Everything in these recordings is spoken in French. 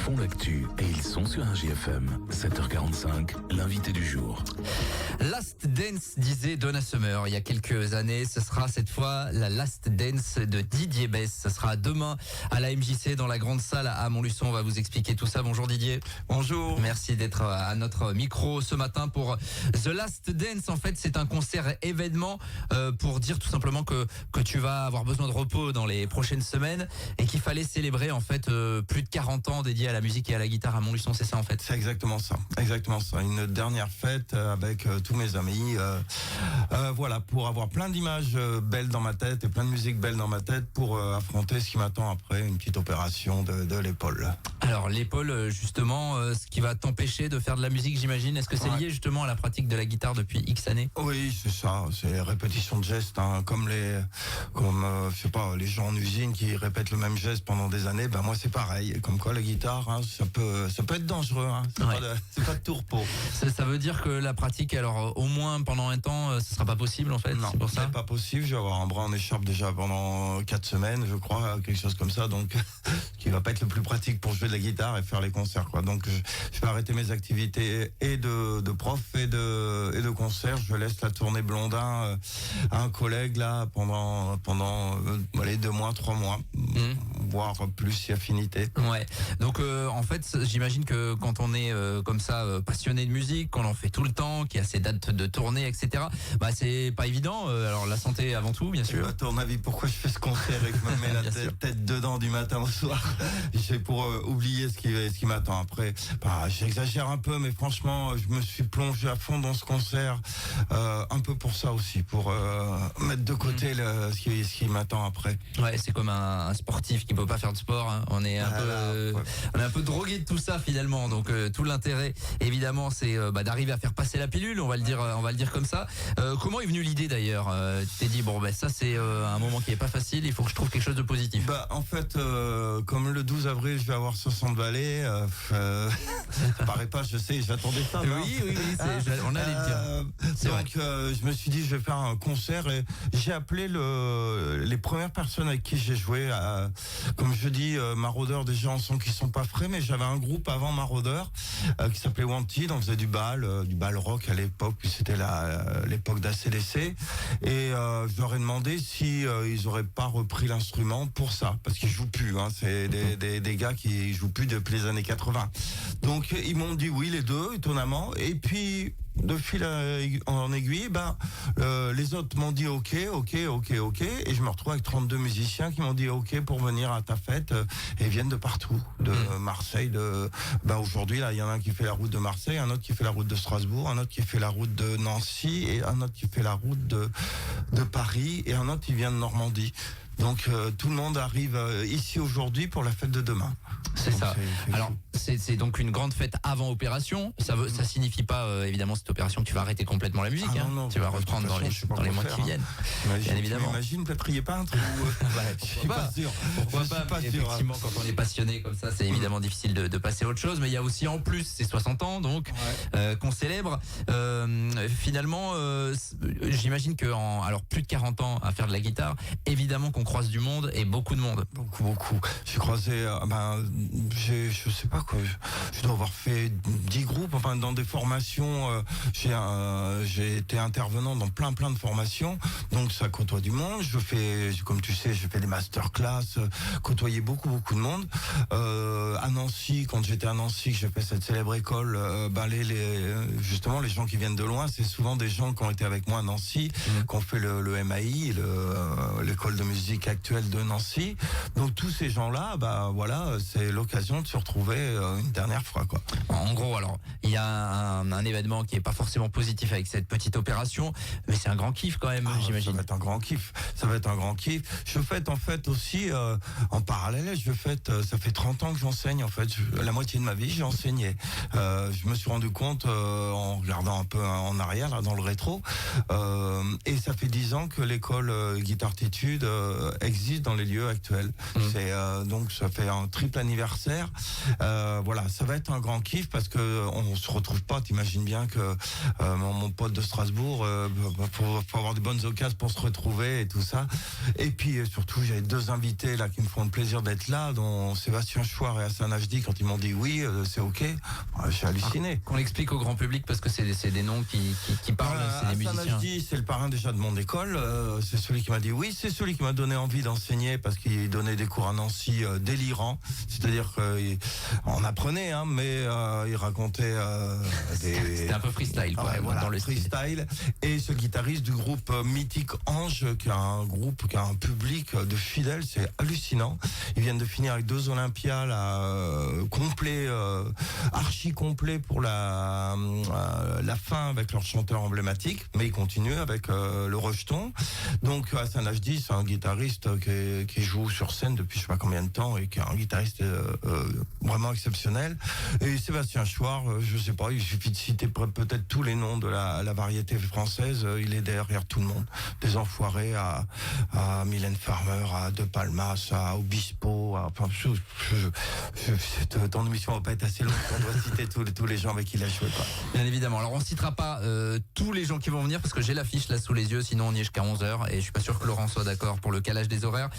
font l'actu et ils sont sur un GFM. 7h45, l'invité du jour. Last Dance, disait Donna Summer il y a quelques années. Ce sera cette fois la Last Dance de Didier Besse. Ce sera demain à la MJC dans la grande salle à Montluçon. On va vous expliquer tout ça. Bonjour Didier. Bonjour. Merci d'être à notre micro ce matin pour The Last Dance. En fait, c'est un concert événement pour dire tout simplement que tu vas avoir besoin de repos dans les prochaines semaines et qu'il fallait célébrer en fait plus de 40 ans dédiés à la musique et à la guitare à Montluçon. C'est ça en fait. C'est exactement ça. Exactement ça. Une dernière fête avec tous mes amis. Voilà, pour avoir plein d'images belles dans ma tête et plein de musique belle dans ma tête pour affronter ce qui m'attend après, une petite opération de l'épaule. Alors l'épaule, justement, ce qui va t'empêcher de faire de la musique, j'imagine. Est-ce que c'est lié justement à la pratique de la guitare depuis X années? Oui, c'est ça. C'est répétition de gestes, hein, comme je sais pas, les gens en usine qui répètent le même geste pendant des années. Ben moi c'est pareil. Comme quoi la guitare, hein, ça peut être dangereux. Hein. C'est pas de tout repos. Ça veut dire que la pratique, alors au moins pendant un temps, ce sera pas possible en fait. Non, c'est pour ça. C'est pas possible. Je vais avoir un bras en écharpe déjà pendant 4 semaines, je crois, quelque chose comme ça. Donc, qui va pas être le plus pratique pour jouer de la guitare et faire les concerts, quoi. Donc, je vais arrêter mes activités et de prof et de concert. Je laisse la tournée Blondin à un collègue là pendant 2 mois, 3 mois, voire plus si affinité. Ouais. Donc en fait, j'imagine que quand on est comme ça passionné de musique, qu'on en fait tout le temps, qu'il y a ces dates de tournée, etc. Bah c'est pas évident. Alors la santé avant tout, bien sûr. À ton avis, pourquoi je fais ce concert et que je me mets la tête dedans du matin au soir? C'est pour oublier ce qui m'attend après. Bah, j'exagère un peu, mais franchement, je me suis plongé à fond dans ce concert, un peu pour ça aussi, pour mettre de côté ce qui m'attend après. Ouais, c'est comme un sportif qui peut pas faire de sport. Hein. On est un peu drogué de tout ça finalement. Donc tout l'intérêt, évidemment, c'est d'arriver à faire passer la pilule. On va le dire comme ça. Comment est venue l'idée d'ailleurs? Tu t'es dit bon ça c'est un moment qui est pas facile. Il faut que je trouve quelque chose de positif. En fait, comme le 12 avril, je vais avoir 60 balais. Ça paraît pas, je sais, j'attendais ça. Oui, on allait le dire. Donc, je me suis dit, je vais faire un concert et j'ai appelé les premières personnes avec qui j'ai joué. Comme je dis, Maraudeur, des gens qui sont pas frais, mais j'avais un groupe avant Maraudeur qui s'appelait Wanted. On faisait du bal rock à l'époque, puis c'était l'époque d'ACDC. Et je leur ai demandé si ils auraient pas repris l'instrument pour ça, parce qu'ils jouent plus. Hein, c'est des gars qui jouent plus depuis les années 80. Donc ils m'ont dit oui les deux, étonnamment. Et puis de fil en aiguille, les autres m'ont dit ok, et je me retrouve avec 32 musiciens qui m'ont dit ok pour venir à ta fête, et ils viennent de partout, de Marseille, aujourd'hui là il y en a un qui fait la route de Marseille, un autre qui fait la route de Strasbourg, un autre qui fait la route de Nancy, et un autre qui fait la route de Paris, et un autre qui vient de Normandie. Donc tout le monde arrive ici aujourd'hui pour la fête de demain. C'est donc, ça. Alors c'est donc une grande fête avant opération. Ça signifie pas évidemment cette opération que tu vas arrêter complètement la musique. Non, tu vas reprendre dans les mois qui viennent. Bien évidemment. Imagine peut-être il y a pas un truc. Pourquoi pas. Effectivement, quand on est passionné comme ça, c'est évidemment difficile de passer à autre chose. Mais il y a aussi en plus ces 60 ans donc qu'on célèbre. Finalement, j'imagine que alors plus de 40 ans à faire de la guitare, évidemment qu'on croise du monde et beaucoup de monde. Beaucoup. J'ai croisé, je sais pas quoi, je dois avoir fait 10 groupes, enfin dans des formations, j'ai été intervenant dans plein de formations, donc ça côtoie du monde. Comme tu sais, je fais des masterclass, côtoyer beaucoup de monde. À Nancy, quand j'étais à Nancy, que j'ai fait cette célèbre école, justement les gens qui viennent de loin, c'est souvent des gens qui ont été avec moi à Nancy, qui ont fait le MAI, l'école de musique actuelle de Nancy. Donc tous ces gens-là, c'est l'occasion de se retrouver une dernière fois, quoi. En gros, alors, il y a un événement qui est pas forcément positif avec cette petite opération, mais c'est un grand kiff quand même, j'imagine. Ça va être un grand kiff. Je fête en fait aussi en parallèle. Ça fait 30 ans que j'enseigne en fait. La moitié de ma vie, j'ai enseigné. Je me suis rendu compte en regardant un peu en arrière, là, dans le rétro, et ça fait 10 ans que l'école Guitartitude existe dans les lieux actuels. C'est donc ça fait un triple anniversaire. Ça va être un grand kiff parce que on se retrouve pas. T'imagines bien que mon pote de Strasbourg, faut avoir de bonnes occasions pour se retrouver et tout ça. Et puis surtout, j'ai 2 invités là qui me font le plaisir d'être là, dont Sébastien Chouard et Hassan Saint-Najdi, quand ils m'ont dit oui, c'est ok, j'ai halluciné. Qu'on l'explique au grand public parce que c'est des noms qui parlent, c'est des musiciens. Saint-Najdi, c'est le parrain déjà de mon école, c'est celui qui m'a dit oui, c'est celui qui m'a donné envie d'enseigner parce qu'il donnait des cours à Nancy délirants, c'est-à-dire qu'on apprenait, hein, mais il racontait C'était un peu freestyle, quoi, voilà, dans le freestyle. Et ce guitariste du groupe mythique Ange, qui a un groupe, qui a un public de fidèles, c'est hallucinant. Ils viennent de finir avec 2 Olympias là, complet, archi complet pour la fin avec leur chanteur emblématique, mais ils continuent avec le Rejeton. Donc à Saint-Najdi, c'est un guitariste qui joue sur scène depuis je sais pas combien de temps et qui est un guitariste vraiment exceptionnel. Et Sébastien Chouard, je sais pas, il suffit de citer peut-être tous les noms de la variété française, il est derrière tout le monde. Des Enfoirés à Mylène Farmer, à De Palmas, à Obispo, enfin, ton émission va pas être assez longue, on doit citer tous les gens avec qui il a joué, quoi. Bien évidemment. Alors on citera pas tous les gens qui vont venir parce que j'ai l'affiche là sous les yeux, sinon on y est jusqu'à 11h et je suis pas sûr que Laurent soit d'accord pour le calage des horaires.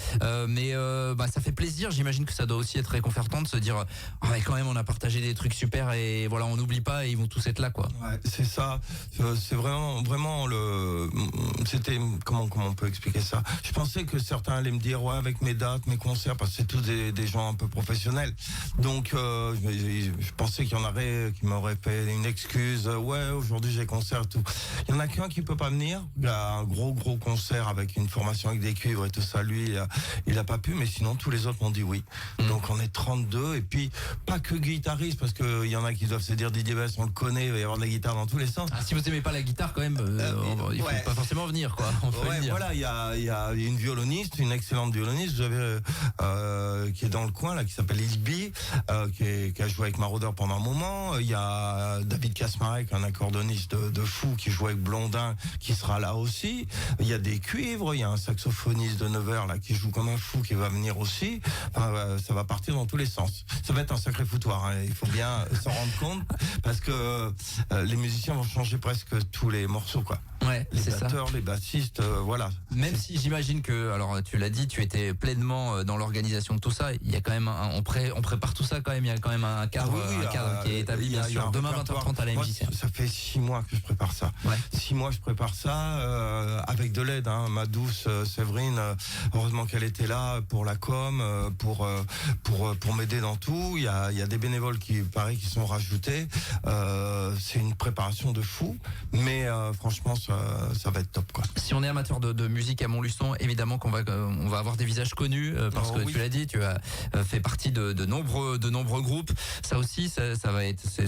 Mais ça fait plaisir, j'imagine que ça doit aussi être réconfortant de se dire quand même on a partagé des trucs super et voilà, on n'oublie pas et ils vont tous être là, quoi. Ouais, c'est ça. C'est vraiment c'était comment on peut expliquer ça. Je pensais que certains allaient me dire ouais, avec mes dates, mes concerts, parce que c'est tous des gens un peu professionnels. Donc je pensais qu'il y en aurait qui m'auraient fait une excuse. Ouais, aujourd'hui j'ai concert et tout. Il y en a qu'un qui peut pas venir. Il a un gros concert avec une formation avec des cuivres et tout ça. Lui, il a pas pu, mais sinon tous les autres m'ont dit oui. Donc on est 32 et puis pas que guitariste, parce que il y en a qui doivent se dire Didier Bess, on le connaît, il va y avoir de la guitare dans tous les sens. Ah, si vous aimez pas la guitare quand même, il faut pas forcément venir, quoi. On peut le dire. Voilà, il y a une violoniste, une excellente violoniste, vous avez qui est dans le coin là, qui s'appelle Ilby, qui a joué avec Maraudeur pendant un moment. Il y a David Kasmarek, un accordoniste de fou qui joue avec Blondin, qui sera là aussi. Il y a des cuivres, il y a un saxophoniste de Nevers là qui joue comme un fou, qui va venir aussi. Enfin, ça va partir dans tous les sens. Ça va être un sacré foutoir, hein. Il faut bien s'en rendre compte, parce que les musiciens vont changer presque tous les morceaux, quoi. Ouais, les c'est batteurs, ça. les bassistes, voilà. Même si j'imagine que, alors tu l'as dit, tu étais pleinement dans l'organisation de tout ça, il y a quand même on prépare tout ça quand même, il y a quand même un cadre, qui est établi, bien sûr. Demain 20h30 à la MJC. Ça fait 6 mois que je prépare ça. Ouais. 6 mois je prépare ça, avec de l'aide, hein. Ma douce Séverine, heureusement qu'elle était là pour la com, pour m'aider dans tout. Il y a des bénévoles qui sont rajoutés. C'est une préparation de fou, mais franchement ça va être top, quoi. Si on est amateur de musique à Montluçon, évidemment qu'on va avoir des visages connus, parce que tu l'as dit, tu as fait partie de nombreux groupes. Ça aussi, ça va être, c'est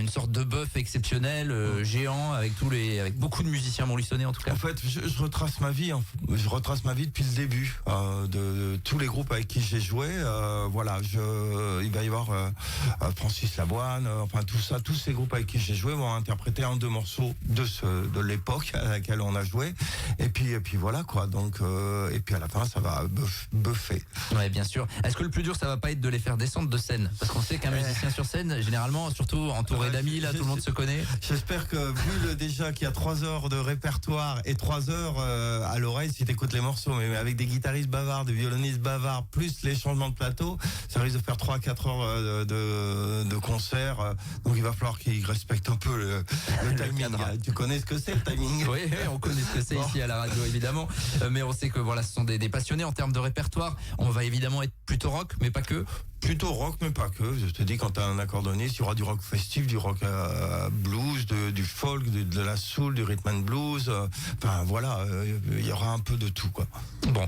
une sorte de bœuf exceptionnel, géant, avec beaucoup de musiciens montluçonnais en tout cas. En fait, je retrace ma vie. Je retrace ma vie depuis le début, de tous les groupes avec qui j'ai joué. Voilà, il va y avoir Francis Lavoine, enfin tout ça, tous ces groupes avec qui j'ai joué vont interpréter 1-2 morceaux de l'époque à laquelle on a joué. Et puis voilà, quoi. Donc et puis à la fin, ça va buffer. Ouais, bien sûr. Est-ce que le plus dur, ça va pas être de les faire descendre de scène? Parce qu'on sait qu'un musicien sur scène, généralement, surtout entouré d'amis, là, tout le monde se connaît. J'espère que, vu déjà qu'il y a 3 heures de répertoire et 3 heures à l'oreille, si t'écoutes les morceaux, mais avec des guitaristes bavards, des violonistes bavards, plus les changements de plateau, ça risque de faire 3-4 heures de concert. Donc il va falloir qu'ils respectent un peu le timing. Tu connais ce que c'est, le timing? Oui, on connaît ce que c'est ici à la radio, évidemment. Mais on sait que voilà, ce sont des passionnés en termes de répertoire. On va évidemment être plutôt rock, mais pas que. Plutôt rock, mais pas que. Je te dis, quand t'as un accordoniste, il y aura du rock festif, du rock blues, du folk, de la soul, du rhythm and blues. Enfin voilà, il y aura un peu de tout, quoi. Bon,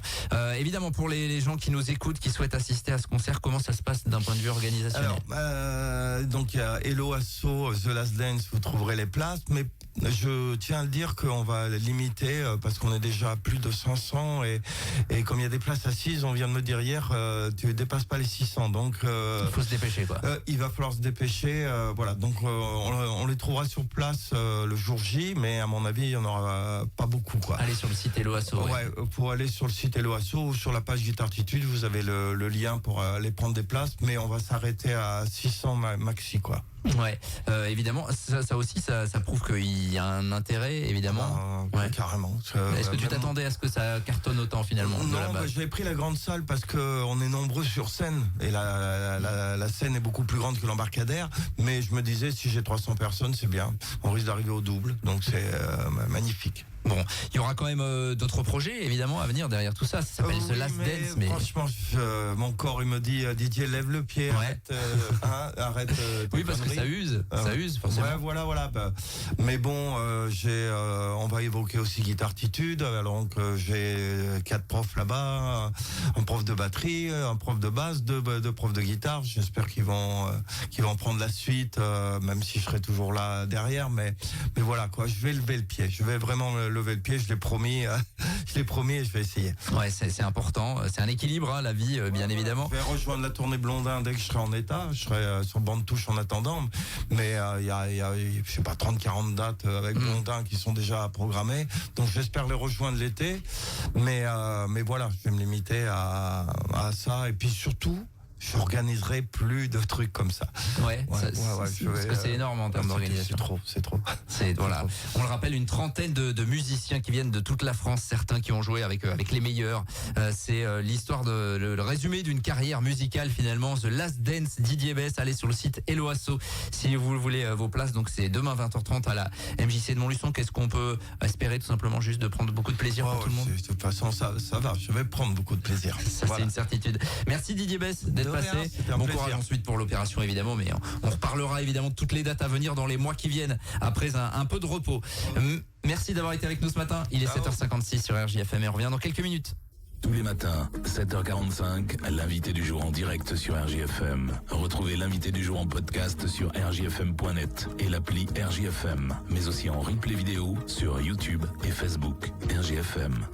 évidemment, pour les gens qui nous écoutent, qui souhaitent assister à ce concert, comment ça se passe d'un point de vue organisationnel? Alors, donc il y a Hello Asso, The Last Dance, vous trouverez les places, mais je tiens à le dire qu'on va limiter parce qu'on est déjà à plus de 500 et comme il y a des places assises, on vient de me dire hier, tu dépasses pas les 600, donc il faut se dépêcher, quoi. Il va falloir se dépêcher, voilà. Donc on les trouvera sur place le jour J, mais à mon avis il y en aura pas beaucoup, quoi. Allez sur le site Hello Asso. Ouais, pour aller sur le site Hello Asso ou sur la page Guitartitude, vous avez le lien pour aller prendre des places, mais on va s'arrêter à 600 maxi, quoi. Ouais, évidemment, ça aussi, ça prouve qu'il y a un intérêt, évidemment. Ouais. Carrément. Est-ce que tu t'attendais à ce que ça cartonne autant finalement? Non, j'avais pris la grande salle parce que on est nombreux sur scène et la scène est beaucoup plus grande que l'embarcadère, mais je me disais, si j'ai 300 personnes, c'est bien. On risque d'arriver au double, donc c'est magnifique. Bon, il y aura quand même d'autres projets évidemment à venir derrière tout ça. Ça s'appelle The Last Dance, mais franchement, mon corps il me dit Didier, lève le pied, arrête. Oui, parce que ça use forcément. Ouais, voilà. Mais bon, on va évoquer aussi Guitartitude. Alors j'ai 4 profs là-bas, un prof de batterie, un prof de basse, deux profs de guitare. J'espère qu'ils vont prendre la suite, même si je serai toujours là derrière. Mais voilà quoi, je vais lever le pied. Je vais vraiment lever le pied, je l'ai promis et je vais essayer. Ouais, c'est important, c'est un équilibre, la vie, bien évidemment. Je vais rejoindre la tournée Blondin dès que je serai en état, je serai sur banc de touche en attendant, mais il y a je sais pas 30-40 dates avec Blondin qui sont déjà programmées, donc j'espère les rejoindre l'été, mais voilà, je vais me limiter à ça, et puis surtout j'organiserai plus de trucs comme ça. Parce que c'est énorme en termes d'organisation. C'est trop. Voilà. On le rappelle, une trentaine de musiciens qui viennent de toute la France, certains qui ont joué avec les meilleurs. C'est l'histoire le résumé d'une carrière musicale finalement. The Last Dance, Didier Besse. Allez sur le site Helloasso si vous voulez vos places. Donc c'est demain 20h30 à la MJC de Montluçon. Qu'est-ce qu'on peut espérer? Tout simplement juste de prendre beaucoup de plaisir pour tout le monde. De toute façon, ça va. Je vais prendre beaucoup de plaisir. Ça, c'est une certitude. Merci Didier Besse d'être passé. Bon courage ensuite pour l'opération évidemment, mais on reparlera évidemment de toutes les dates à venir dans les mois qui viennent après un peu de repos. Merci d'avoir été avec nous ce matin. Il est 7h56 sur RJFM et on revient dans quelques minutes. Tous les matins, 7h45, l'invité du jour en direct sur RJFM. Retrouvez l'invité du jour en podcast sur rjfm.net et l'appli RJFM, mais aussi en replay vidéo sur YouTube et Facebook. RJFM.